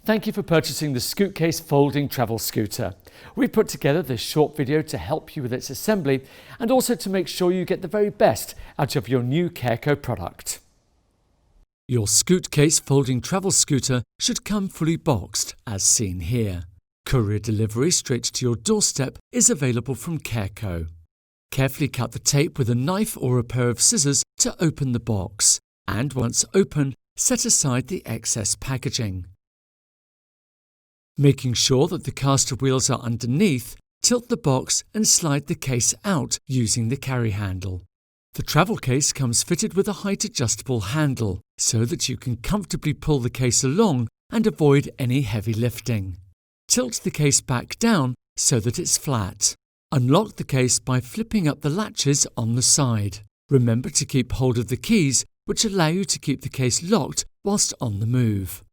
Thank you for purchasing the Scootcase Folding Travel Scooter. We've put together this short video to help you with its assembly and also to make sure you get the very best out of your new CareCo product. Your Scootcase Folding Travel Scooter should come fully boxed, as seen here. Courier delivery straight to your doorstep is available from CareCo. Carefully cut the tape with a knife or a pair of scissors to open the box, and once open, set aside the excess packaging. Making sure that the caster wheels are underneath, tilt the box and slide the case out using the carry handle. The travel case comes fitted with a height adjustable handle so that you can comfortably pull the case along and avoid any heavy lifting. Tilt the case back down so that it's flat. Unlock the case by flipping up the latches on the side. Remember to keep hold of the keys, which allow you to keep the case locked whilst on the move.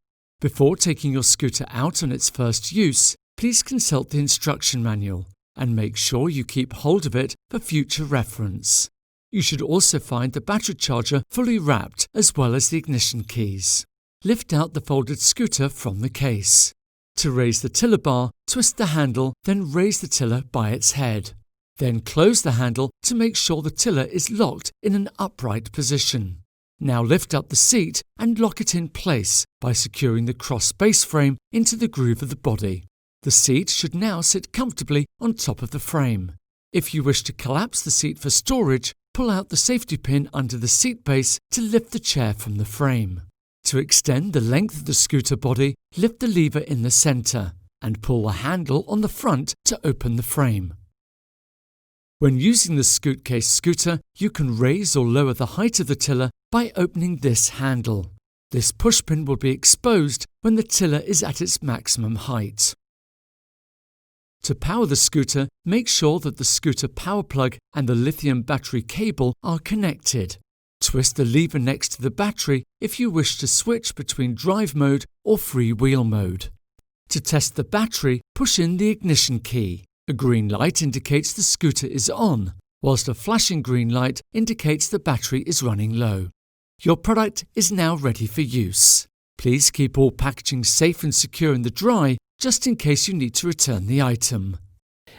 Before taking your scooter out on its first use, please consult the instruction manual and make sure you keep hold of it for future reference. You should also find the battery charger fully wrapped as well as the ignition keys. Lift out the folded scooter from the case. To raise the tiller bar, twist the handle, then raise the tiller by its head. Then close the handle to make sure the tiller is locked in an upright position. Now lift up the seat and lock it in place by securing the cross base frame into the groove of the body. The seat should now sit comfortably on top of the frame. If you wish to collapse the seat for storage, pull out the safety pin under the seat base to lift the chair from the frame. To extend the length of the scooter body, lift the lever in the centre and pull the handle on the front to open the frame. When using the Scootcase scooter, you can raise or lower the height of the tiller by opening this handle. This pushpin will be exposed when the tiller is at its maximum height. To power the scooter, make sure that the scooter power plug and the lithium battery cable are connected. Twist the lever next to the battery if you wish to switch between drive mode or freewheel mode. To test the battery, push in the ignition key. A green light indicates the scooter is on, whilst a flashing green light indicates the battery is running low. Your product is now ready for use. Please keep all packaging safe and secure in the dry, just in case you need to return the item.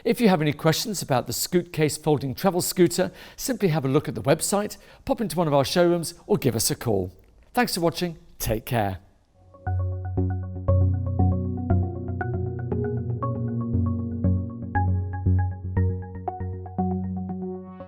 If you have any questions about the Scootcase Folding Travel Scooter, simply have a look at the website, pop into one of our showrooms or give us a call. Thanks for watching, take care.